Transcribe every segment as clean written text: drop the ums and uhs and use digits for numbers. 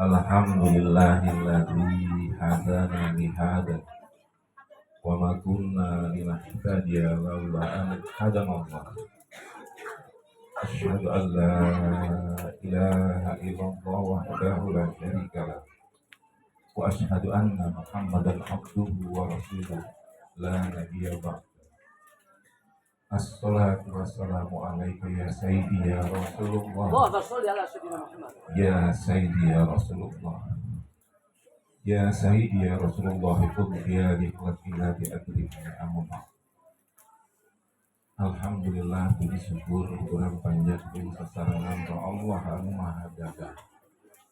Alhamdulillahilladzi hadana li hada wa ma kunna linahtadiya laula an hadana Allah. Asyhadu an la ilaha illallah wahdahu la syarika lah wa asyhadu anna Muhammadan abduhu wa rasuluh la nabiyya ba'd. Assalatu wassalamu alaika ya sayyidi ya Rasulullah. Ya sayyidi ya Rasulullah. Ya sayyidi ya Rasulullah, qul ya liqatina bi adrika amma. Alhamdulillah, puji syukur kurang panjang jeung sasarangan ka Allah anu maha gagah.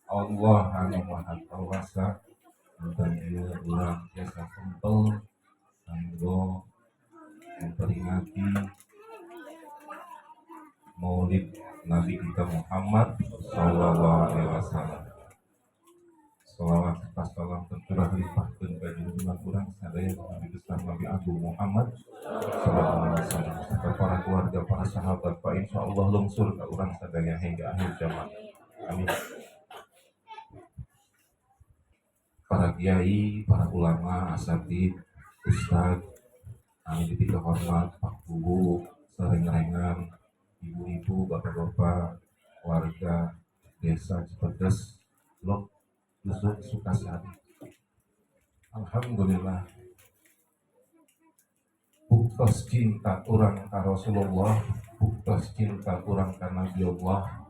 Allah anu maha kawasa. Dan ieu urang biasa kempel kanggo memperingati Maulid Nabi kita Muhammad sallallahu alaihi wasallam. Salawat serta salam tercurah limpahkeun ka junjungan urang sadaya Nabi besar Nabi Agung Muhammad sallallahu alaihi wasallam serta para keluarga, para sahabat, Pak insyaallah lungsur ka urang sadaya hingga akhir zaman. Amin. Para kiai, para ulama, asatid, ustad, anu dipikahormat, Pak Guru, sareng-rengan, ibu-ibu, bapak-bapak, warga desa Cipedes, Lok, Dusuk, Sukasari. Alhamdulillah, buktos cinta urang ka Rasulullah, buktos cinta urang ka Nabi Allah,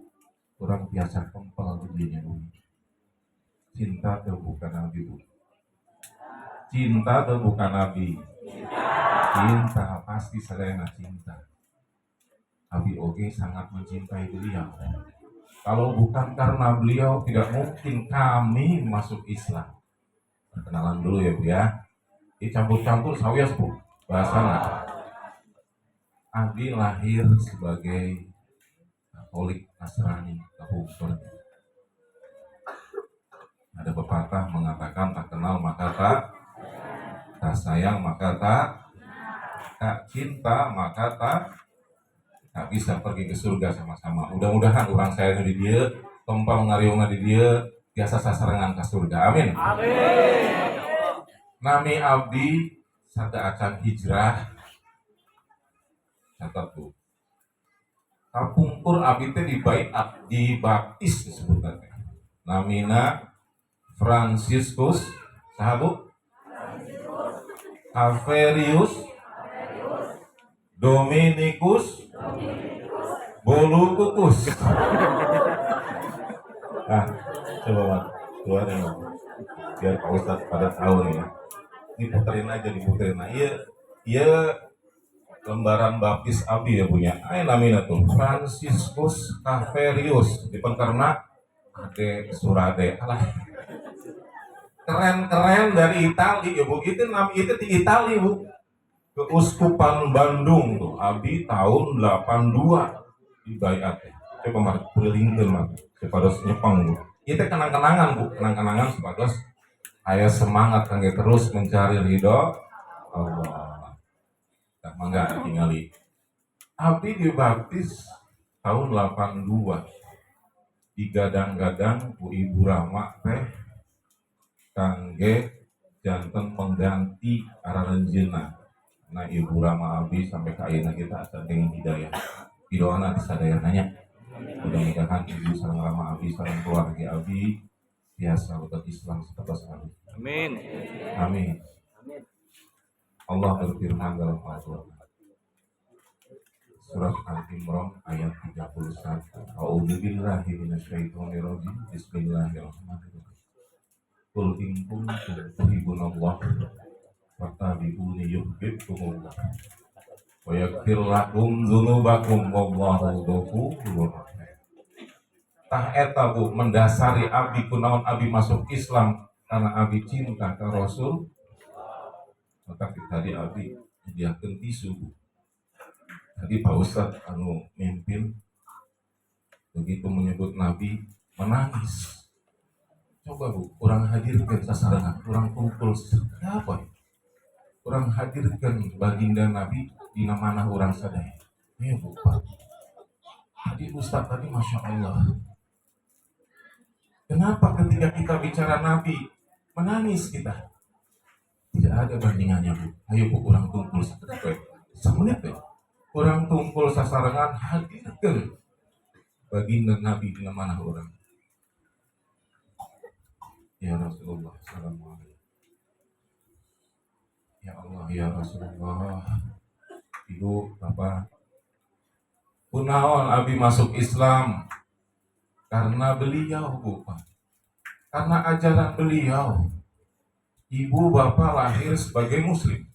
urang biasa kempel di dunia bumi. Cinta itu bukan Nabi, Bu. Cinta itu bukan Nabi. Cinta pasti sadayana cinta. Abi oge sangat mencintai beliau. Kalau bukan karena beliau, tidak mungkin kami masuk Islam. Perkenalan dulu ya Bu ya. Dicampur-campur sawias Bu. Bahasana. Abi lahir sebagai Katolik Nasrani, Kabupaten. Ada pepatah mengatakan tak kenal maka tak sayang maka tak cinta maka tak bisa pergi ke surga sama-sama. Mudah-mudahan orang saya di dia, tempang ngariungna di dia, biasa sasarangan ke surga. Amin. Amin. Nami abdi sada acan hijrah. Catat Bu. Kapungkur abdi teh dibaptis disebutkan. Namina Franciscus sahabu Averius Dominicus Bolukukus. Nah, coba Pak, keluar ya, biar Pak Ustadz pada tahu nih. Diputerin aja, diputerin. Nah, iya lembaran baptis abi ya punya. Namanya tuh Franciscus Averius. Dipen karena ade surade. Alah. Keren-keren dari Itali ya Bu, itu di Itali Bu, Keuskupan Bandung tuh, abi tahun 82 dibaiat ya. Coba mari pulingkeun mah, sepados nyepeng Bu. Itu kenang-kenangan Bu, kenang-kenangan sepados aya semangat kangge terus mencari ridho Allah. Tak mangga tingali. Abi dibaptis tahun 82. Digadang-gadang ku Ibu Rama teh kangge janten pengganti ararenjeunna. Nah Ibu Rama abi sampai ka ayeuna kita asa dengan hidayah. Doana di sadayananya. Mudah-mudahan Ibu sareng Rama abi sareng keluarga abi biasa utat Islam setegas abi. Amin. Amin. Allah berfirman dalam Al-Qur'an. Surat Al-Imran ayat 31. A'udzubillahi minasyaitonir rajim. Bismillahirrahmanirrahim. Qul in kuntum tuhibbunallah fattabi'uni yuhibbukumullah wa yaghfir lakum dzunubakum wallahu ghafurur rahim. Tah eta Bu mendasari abdi kunaon abdi masuk Islam karena abdi cinta ka Rasul. Maka tadi abdi nyediakeun tisu Bu. Tadi Pak Ustadz anu mimpin begitu menyebut Nabi menangis. Coba Bu, orang hadirkan sasarangan, orang kumpul siapa? Orang hadirkan baginda Nabi di mana orang sadaya. Ayo Bu, Pak. Tadi Ustaz tadi Masya Allah Kenapa ketika kita bicara Nabi menangis kita? Tidak ada bandingannya, Bu. Ayo Bu, kurang tumpul semenit deh. Kurang tumpul sasarangan hadirkan baginda Nabi di mana orang. Ya Rasulullah Assalamualaikum. Ya Allah ya Rasulullah. Ibu, Bapak, kunaon Abi masuk Islam karena beliau, Bu. Karena ajaran beliau. Ibu bapak lahir sebagai muslim.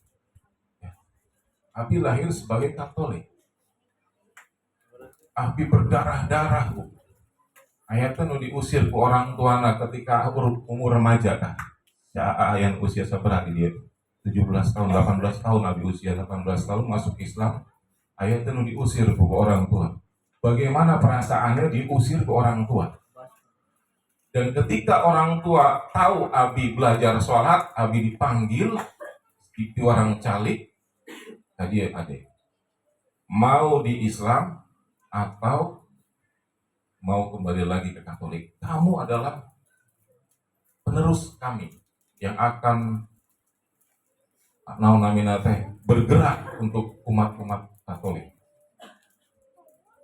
Abi lahir sebagai Katolik. Abi berdarah-darah, Bu. Ayatnya nu diusir ke orang tuana ketika umur remaja kan. Yang usia seberapa dia? 17 tahun, 18 tahun Abi usia 18 tahun masuk Islam. Ayatnya nu diusir ke orang tua. Bagaimana perasaannya diusir ke orang tua? Dan ketika orang tua tahu Abi belajar sholat, Abi dipanggil di orang calik, tadi adik, mau di Islam atau mau kembali lagi ke Katolik? Kamu adalah penerus kami yang akan bergerak untuk umat-umat Katolik.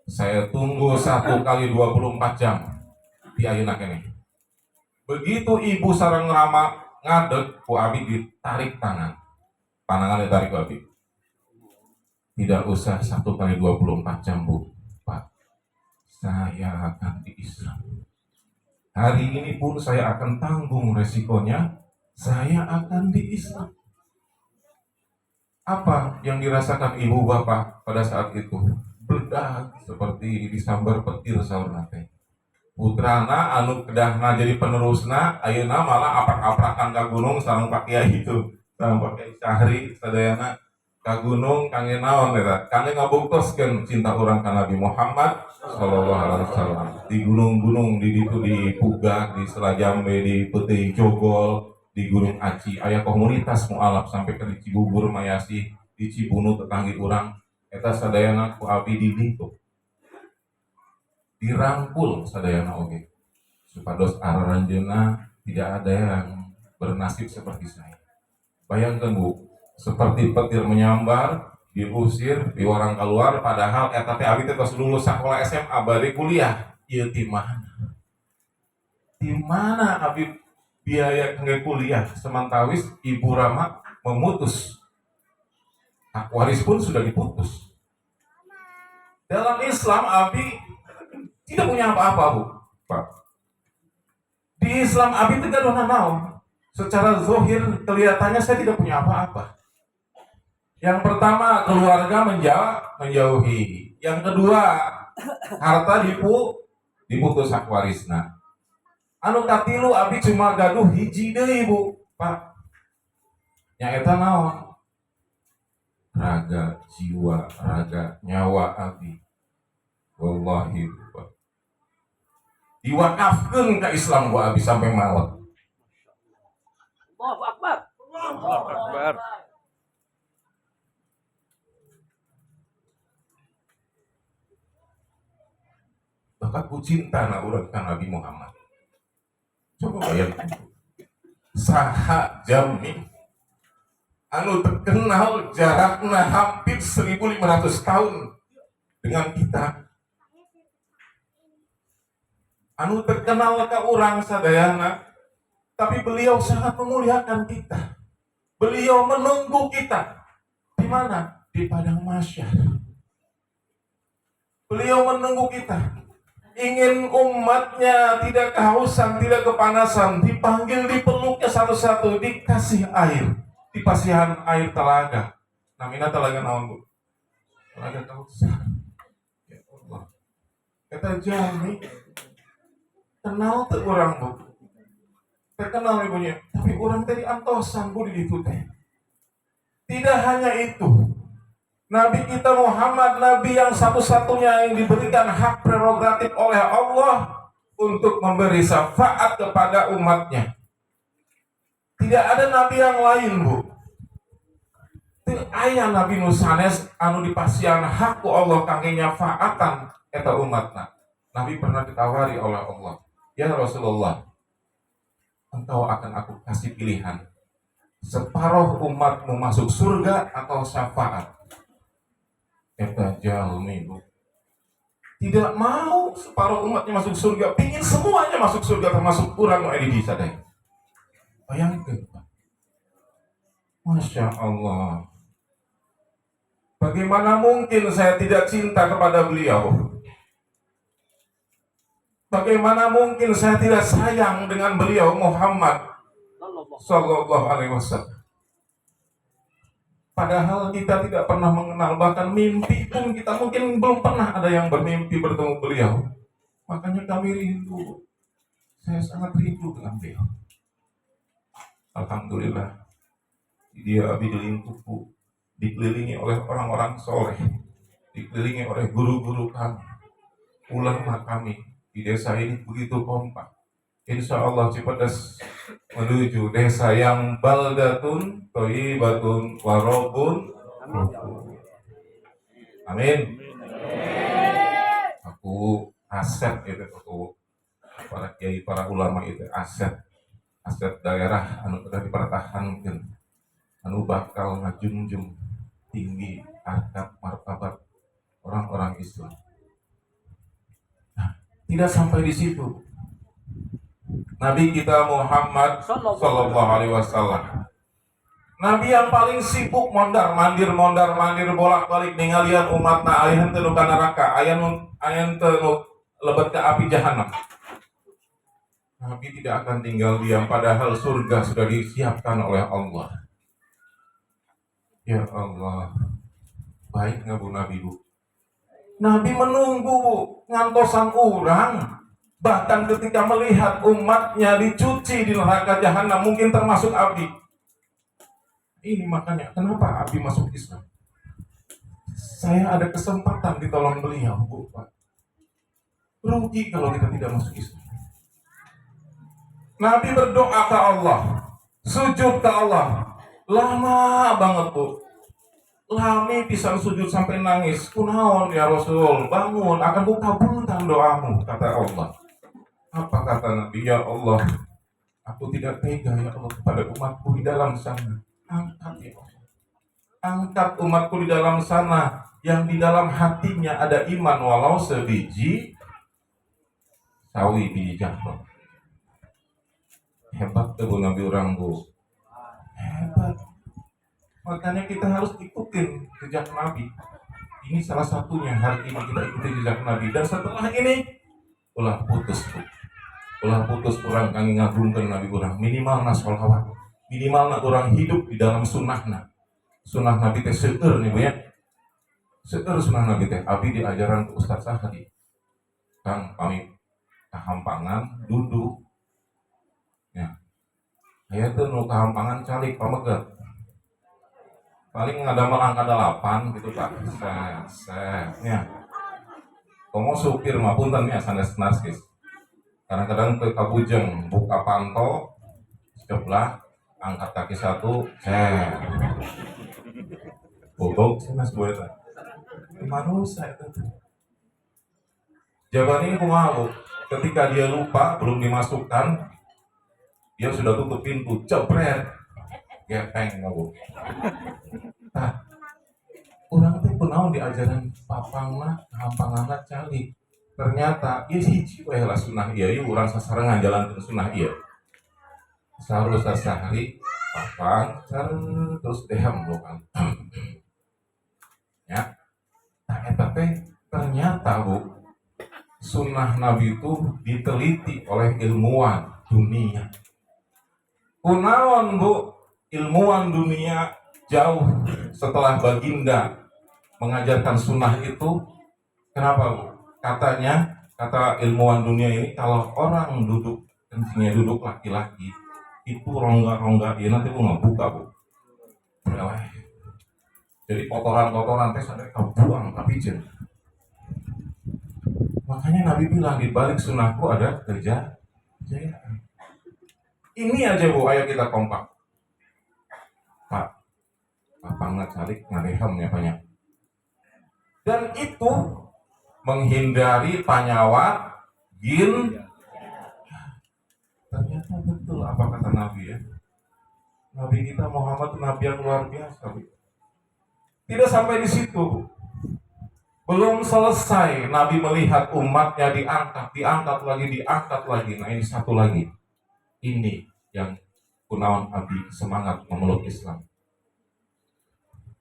Saya tunggu 1 kali 24 jam di ayeuna kene. Begitu ibu sareng rama ngadeg, ku Abi ditarik tangan. Panangan ditarik ku Abi. Tidak usah 1 kali 24 jam, Bu. Pak, saya akan di Islam. Hari ini pun saya akan tanggung resikonya. Saya akan di Islam. Apa yang dirasakan ibu bapak pada saat itu? Bedak seperti disambar petir sahur nate. Putrana anu kedahna jadi penerusna, ayeuna malah aprak-aprakan ka gunung sareng Pak Kiai itu, sareng Pak Kiai Syahri sadayana ka gunung kangge naon eta? Kangge ngabungkuskeun cinta urang ka Nabi Muhammad sallallahu alaihi wasallam. Di gunung-gunung di ditu di Pugak, di Selajambe, di Peteuing Cogol, di Gunung Aci aya komunitas mualaf sampai ke Cibubur Mayasih, di Cibunu tetanggi urang eta sadayana ku Abi di ditu. Dirangkul sadayana oge supados araranjeunna tidak ada yang bernasib seperti saya. Bayangkan Bu, seperti petir menyambar, diusir, diwarang keluar, padahal eta teh abi teh tos lulus sekolah SMA bari kuliah. Ieu ti mana? Di mana abi biaya kangge kuliah semantawis Ibu Rama memutus. Hak waris pun sudah diputus. Dalam Islam abi tidak punya apa-apa, Bu. Pak. Di Islam abi itu gaduh naon. Secara zahir kelihatannya saya tidak punya apa-apa. Yang pertama, keluarga menjauhi. Yang kedua, harta diputus hak warisna. Anu katilu abi cuma gaduh hiji deui, Bu. Pak. Nya eta naon? Raga jiwa, raga nyawa abi. Wallahi, Pak. Diwakafkeun ka Islam gua abi sampai maut. Allahu Akbar. Allahu Akbar. Bahkan ku cinta na urang ka Nabi Muhammad. Coba bayangkan. Saha jami anu terkenal jarakna hampir 1500 tahun dengan kita. Anu terkenal ka urang sadayana, tapi beliau sangat memuliakan kita. Beliau menunggu kita di mana? Di padang mahsyar. Beliau menunggu kita. Ingin umatnya tidak kehausan, tidak kepanasan, dipanggil, dipeluknya satu-satu, dikasih air, di pasihan air telaga. Namina telaga naon, Bu? Telaga Kautsar. Ya Allah. Kita jami kenal tuh orang, Bu. Terkenal ibunya, tapi orang tadi antosan, Bu, di itu teh. Tidak hanya itu, Nabi kita Muhammad, Nabi yang satu-satunya yang diberikan hak prerogatif oleh Allah untuk memberi syafaat kepada umatnya. Tidak ada Nabi yang lain, Bu. Ayah Nabi Nusanes anu dipasihan hakku Allah kangge nyafaatan eta umatna. Nabi pernah ditawari oleh Allah. ya Rasulullah, engkau akan aku kasih pilihan, separuh umatmu masuk surga atau syafaat. Eta jalmi bu, tidak mau separuh umatnya masuk surga, pingin semuanya masuk surga termasuk kurang di sadai. Bayangkan, Masya Allah. Bagaimana mungkin saya tidak cinta kepada beliau? Bagaimana mungkin saya tidak sayang dengan beliau Muhammad Sallallahu Alaihi Wasallam? Padahal kita tidak pernah mengenal, bahkan mimpi pun kita mungkin belum pernah ada yang bermimpi bertemu beliau. Makanya kami rindu. Saya sangat rindu dengan beliau. Alhamdulillah, dia Abidilin Tuku dikelilingi oleh orang-orang soleh, dikelilingi oleh guru-guru kami, ulama kami di desa ini begitu kompak. Insya Allah Cipadas menuju desa yang baldatun, thayyibatun, warobun. Amin. Aku aset itu, aku para kiai, para ulama itu aset daerah anu sudah dipertahankan, anu bakal ngajunjung tinggi harkat martabat orang-orang Islam. Nah, tidak sampai di situ. Nabi kita Muhammad Sallallahu Alaihi Wasallam, Nabi yang paling sibuk mondar mandir bolak-balik ninggalian umatna ayan teu ka neraka, ayan teu lebet ke api jahanam. Nabi tidak akan tinggal diam, padahal surga sudah disiapkan oleh Allah. Ya Allah, baik nggak bu Nabi bu? Nabi menunggu bu, ngantosan orang. Bahkan ketika melihat umatnya dicuci di neraka jahanam, mungkin termasuk Abi. Ini makanya kenapa Abi masuk Islam. Saya ada kesempatan ditolong beliau, Bu, Pak. Rugi kalau kita tidak masuk Islam. Nabi berdoa ke Allah, sujud ke Allah, lama banget Bu. Lami pisan sujud sampai nangis. Kunaon ya Rasul, bangun, akan ku kabulkan doamu, kata Allah. Apa kata Nabi? Ya Allah, aku tidak tega ya Allah kepada umatku di dalam sana. Angkat ya Allah, angkat umatku di dalam sana, yang di dalam hatinya ada iman walau sebiji sawi biji jahro. Hebat tuh Nabi orang bu, hebat. Makanya kita harus ikutin jejak Nabi. Ini salah satunya, hari ini kita ikuti jejak Nabi. Dan setelah ini ulah putus bu, ulah putus orang kami ngagungkan Nabi orang, minimal na sholawat, minimal na orang hidup di dalam sunnahna. Sunnah Nabi teh seueur nih bu ya, seueur sunnah Nabi teh. Abi di ajaran ke Ustaz Sahadi, Kang kami kahampangan duduk ya, aya teh nu kahampangan calik pamegat, paling ada melangkah 8 gitu Pak. Ya, komo supir mah punten ya sanes narsis. Kadang-kadang ke kabujeng buka pantol sebelah, angkat kaki satu, bobok sanes buat manusia itu. Jawaban ini kumaha Bu? Ketika dia lupa belum dimasukkan, dia sudah tutup pintu, jebret, gepeng Bu. Nah, orang itu kunaon diajaran papangna, hampanganna calik. Ternyata ieu hiji wae lah sunnah ieu, urang sasarengan jalankeun sunnah ieu. Saharusna sahari papang terus dehem bukan. Ya. Nah, eta teh ternyata Bu, sunnah Nabi itu diteliti oleh ilmuwan dunia. Kunaon Bu, ilmuwan dunia jauh setelah baginda mengajarkan sunnah itu. Kenapa Bu? Katanya, kata ilmuwan dunia ini, kalau orang duduk, kencingnya duduk laki-laki, itu rongga-rongga dia nanti Bu ngebuka Bu. Jadi kotoran-kotoran teh sampai kebuang tapi jen. Makanya Nabi bilang di balik sunnahku ada kejayaan. Ini aja Bu, ayo kita kompak. Pak, papangna calik ngadehem ya banyak. Dan itu menghindari panyawa jin Ternyata betul apa kata Nabi ya. Nabi kita Muhammad Nabi yang luar biasa. Bu. Tidak sampai di situ. Belum selesai Nabi melihat umatnya diangkat lagi. Nah ini satu lagi. Ini yang kunaon Abi semangat memeluk Islam.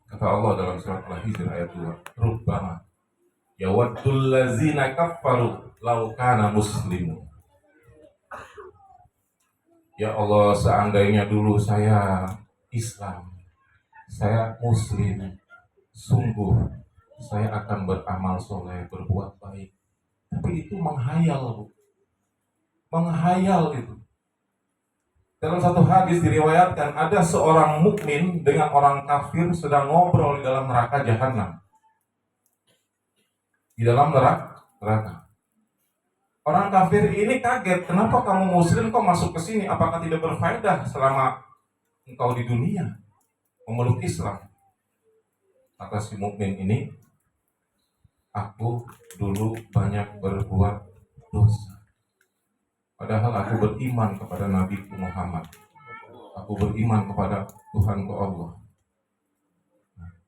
Kata Allah dalam surat Al-Hijr ayat 2, Rubbama yawaddul ladzina kafaru law kana muslimun. Ya Allah, seandainya dulu saya Islam, saya Muslim, sungguh saya akan beramal soleh, berbuat baik. Tapi itu menghayal, menghayal itu. Dalam satu hadis diriwayatkan ada seorang mukmin dengan orang kafir sedang ngobrol di dalam neraka jahanam. Di dalam neraka. Orang kafir ini kaget, kenapa kamu muslim kok masuk ke sini? Apakah tidak berfaedah selama engkau di dunia memeluk Islam? Kata si mukmin ini, aku dulu banyak berbuat dosa. Padahal aku beriman kepada Nabi Muhammad. Aku beriman kepada Tuhanku Allah.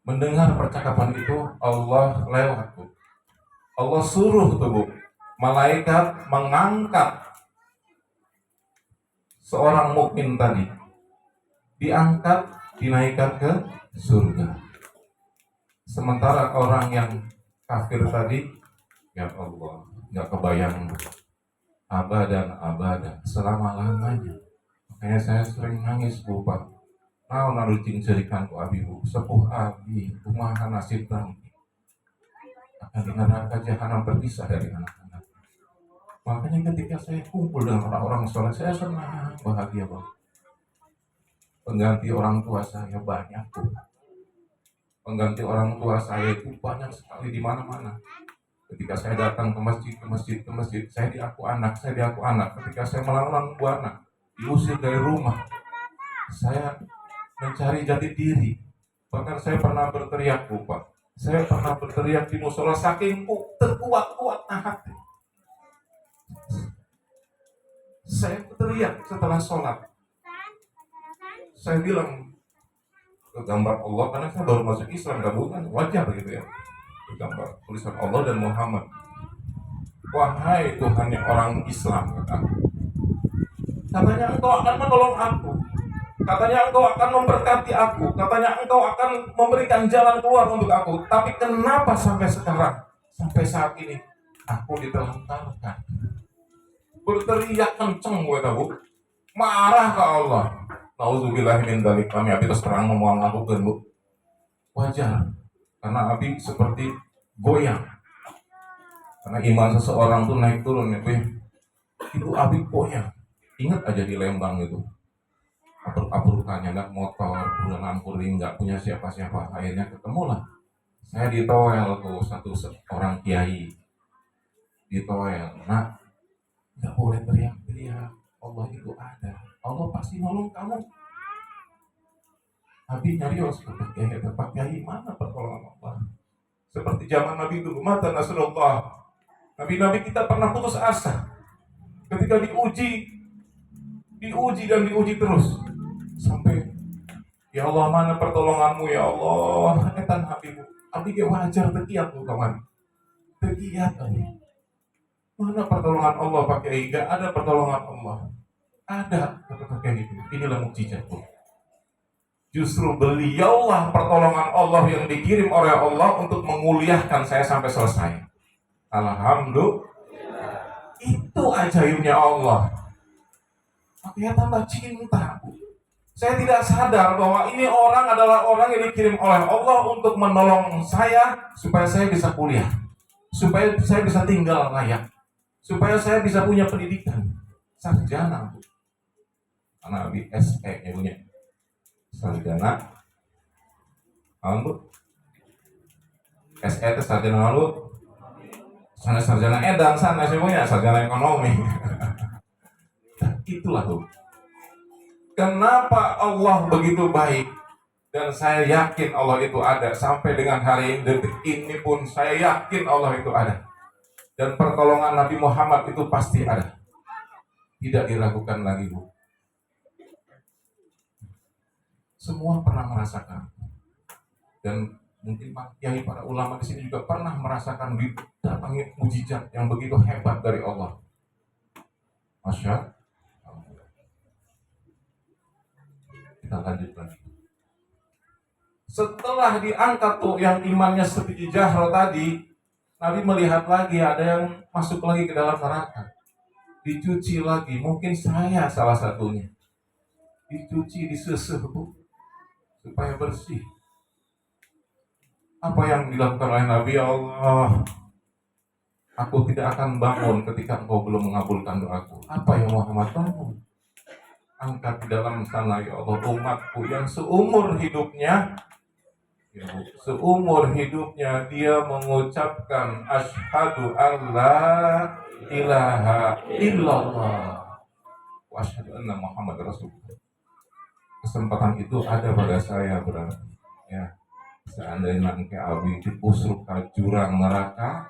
Mendengar percakapan itu, Allah lewat. Allah suruh tubuh malaikat mengangkat seorang mukmin tadi. Diangkat, dinaikkan ke surga. Sementara orang yang kafir tadi, ya Allah, nggak kebayang abadan selama-lamanya. Makanya saya sering nangis lupa. Mau narucing cerikan ku abibu, sepuh abi, kumaha nasib nanti. Akan di neraka jahanam berpisah dari anak-anak. Makanya ketika saya kumpul dengan orang-orang soleh, saya senang, bahagia banget. Pengganti orang tua saya banyak tuh. Pengganti orang tua saya itu banyak sekali di mana-mana. Ketika saya datang ke masjid, saya diaku anak. Ketika saya melawan buana, diusir dari rumah, saya mencari jati diri. Bahkan saya pernah berteriak, Pak. Saya pernah berteriak di musola saking terkuat hati. Saya teriak setelah sholat. Saya bilang ke gambar Allah, karena saya baru masuk Islam, gabungan wajar gitu ya. Gambar tulisan Allah dan Muhammad. Wahai Tuhannya orang Islam, katanya engkau akan menolong aku, katanya engkau akan memberkati aku, katanya engkau akan memberikan jalan keluar untuk aku. Tapi kenapa sampai sekarang, sampai saat ini aku ditelantarkan? Berteriak kenceng gue tahu, marah ke Allah. Nauzubillahi min dzalik. Kami abi terus terang ngomong aku kan Bu. Wajar. Karena abi seperti goyang. Karena iman seseorang tuh naik turun ya, itu abi goyang. Ingat aja di Lembang itu, abruk-abrukannya, anak motor, bulan ampuri, nggak punya siapa-siapa. Akhirnya ketemulah. Saya ditoel tuh satu orang kiai. Ditoel. Nah, nggak boleh teriak-teriak. Allah itu ada. Allah pasti nolong kamu. Nabi nyarios Pak Kiai mana pertolongan Allah? Seperti zaman Nabi dulu, mata Nasrullah. Nabi-nabi kita pernah putus asa. Ketika diuji terus. Sampai, ya Allah mana pertolonganmu ya Allah. Etan Habib, Abi dia wajar tekiat tuh kawan. Tekiat Abi. Mana pertolongan Allah Pak Kiai? Gak ada pertolongan Allah. Ada, kata kayak gitu. Inilah mukjizat. Justru beliaulah pertolongan Allah yang dikirim oleh Allah untuk menguliahkan saya sampai selesai. Alhamdulillah. Itu ajaibnya Allah. Makanya tambah cinta. Saya tidak sadar bahwa ini orang adalah orang yang dikirim oleh Allah untuk menolong saya supaya saya bisa kuliah, supaya saya bisa tinggal layak, supaya saya bisa punya pendidikan sarjana. Anak di SE nya punya sarjana, lalu SE itu sarjana lalu, sana sarjana edan sana saya punya sarjana ekonomi. Itulah tuh. Kenapa Allah begitu baik? Dan saya yakin Allah itu ada. Sampai dengan hari ini, detik ini pun saya yakin Allah itu ada. Dan pertolongan Nabi Muhammad itu pasti ada. Tidak diragukan lagi, Bu. Semua pernah merasakan. Dan mungkin Pak Kiai, para ulama di sini juga pernah merasakan didatangi mujizat yang begitu hebat dari Allah. Masya Allah. Kita lanjut lagi. Setelah diangkat tuh yang imannya seperti Jahro tadi, Nabi melihat lagi ada yang masuk lagi ke dalam neraka. Dicuci lagi, mungkin saya salah satunya. Dicuci, disesuh, Bu, supaya bersih. Apa yang dilakukan oleh Nabi? Ya Allah, aku tidak akan bangun ketika engkau belum mengabulkan doaku. Apa yang Muhammad bangun? Angkat di dalam sana, ya Allah, umatku yang seumur hidupnya, ya, seumur hidupnya dia mengucapkan asyhadu alla ilaha illallah wa asyhadu anna Muhammad Rasulullah. Kesempatan itu ada pada saya, berarti ya. Seandainya engke abi diusuk ke jurang neraka,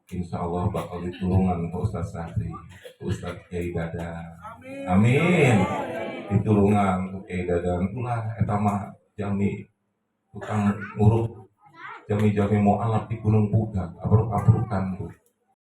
insya Allah bakal ditulungan ke Ustaz Sahri, ke Ustaz Kiai Dadan. Amin. Ditulungan ke Kiai Dadan. Ulah etama jami tukang nguruk jami-jami mau alap di Gunung Puga, abruk-abrukan, Bu.